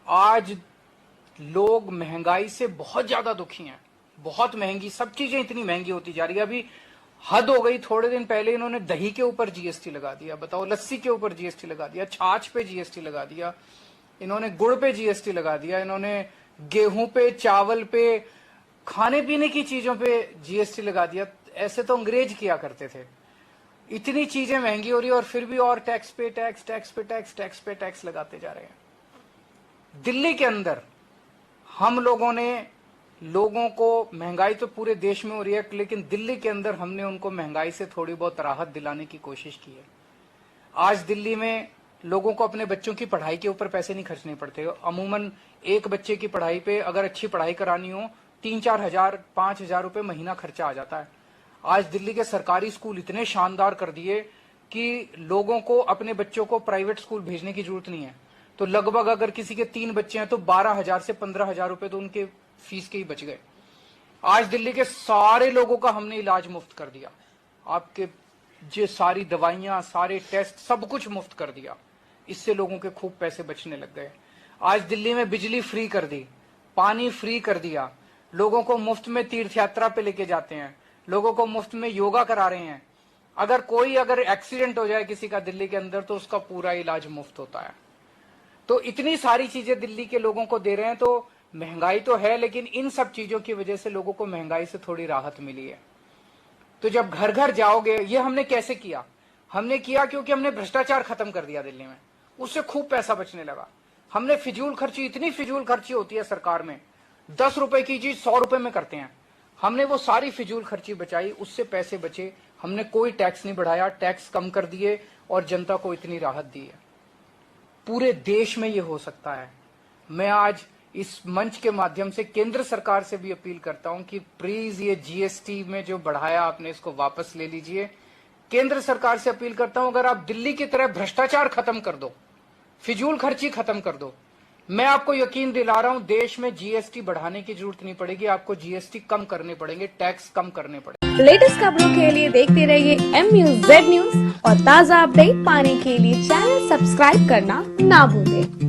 आज लोग महंगाई से बहुत ज्यादा दुखी हैं। बहुत महंगी, सब चीजें इतनी महंगी होती जा रही है। अभी हद हो गई। थोड़े दिन पहले इन्होंने दही के ऊपर जीएसटी लगा दिया, बताओ, लस्सी के ऊपर जीएसटी लगा दिया, छाछ पे जीएसटी लगा दिया, इन्होंने गुड़ पे जीएसटी लगा दिया, इन्होंने गेहूं पे, चावल पे, खाने पीने की चीजों पे जीएसटी लगा दिया। ऐसे तो अंग्रेज किया करते थे। इतनी चीजें महंगी हो रही है और फिर भी और टैक्स पे टैक्स, टैक्स पे टैक्स, टैक्स पे टैक्स लगाते जा रहे हैं। दिल्ली के अंदर हम लोगों ने लोगों को, महंगाई तो पूरे देश में हो रही है, लेकिन दिल्ली के अंदर हमने उनको महंगाई से थोड़ी बहुत राहत दिलाने की कोशिश की है। आज दिल्ली में लोगों को अपने बच्चों की पढ़ाई के ऊपर पैसे नहीं खर्चने पड़ते। अमूमन एक बच्चे की पढ़ाई पे अगर अच्छी पढ़ाई करानी हो 3-4 हजार 5 हजार रुपए महीना खर्चा आ जाता है। आज दिल्ली के सरकारी स्कूल इतने शानदार कर दिए कि लोगों को अपने बच्चों को प्राइवेट स्कूल भेजने की जरूरत नहीं है। तो लगभग अगर किसी के 3 बच्चे हैं तो 12,000 से 15,000 रुपए तो उनके फीस के ही बच गए। आज दिल्ली के सारे लोगों का हमने इलाज मुफ्त कर दिया। आपके जो सारी दवाइयां, सारे टेस्ट, सब कुछ मुफ्त कर दिया। इससे लोगों के खूब पैसे बचने लग गए। आज दिल्ली में बिजली फ्री कर दी, पानी फ्री कर दिया, लोगों को मुफ्त में तीर्थ यात्रा पे लेके जाते हैं, लोगों को मुफ्त में योगा करा रहे हैं। अगर एक्सीडेंट हो जाए किसी का दिल्ली के अंदर तो उसका पूरा इलाज मुफ्त होता है। तो इतनी सारी चीजें दिल्ली के लोगों को दे रहे हैं। तो महंगाई तो है, लेकिन इन सब चीजों की वजह से लोगों को महंगाई से थोड़ी राहत मिली है। तो जब घर घर जाओगे, ये हमने कैसे किया? हमने किया क्योंकि हमने भ्रष्टाचार खत्म कर दिया दिल्ली में, उससे खूब पैसा बचने लगा। हमने फिजूल खर्ची, इतनी फिजूल खर्ची होती है सरकार में, 10 रुपए की चीज 100 रुपए में करते हैं। हमने वो सारी फिजूल खर्ची बचाई, उससे पैसे बचे। हमने कोई टैक्स नहीं बढ़ाया, टैक्स कम कर दिए और जनता को इतनी राहत दी है। पूरे देश में ये हो सकता है। मैं आज इस मंच के माध्यम से केंद्र सरकार से भी अपील करता हूं कि प्लीज ये जीएसटी में जो बढ़ाया आपने, इसको वापस ले लीजिए। केंद्र सरकार से अपील करता हूं, अगर आप दिल्ली की तरह भ्रष्टाचार खत्म कर दो, फिजूल खर्ची खत्म कर दो, मैं आपको यकीन दिला रहा हूं देश में जीएसटी बढ़ाने की जरूरत नहीं पड़ेगी। आपको जीएसटी कम करने पड़ेंगे, टैक्स कम करने पड़ेंगे। लेटेस्ट खबरों के लिए देखते रहिए MUZ न्यूज और ताज़ा अपडेट पाने के लिए चैनल सब्सक्राइब करना ना भूलें।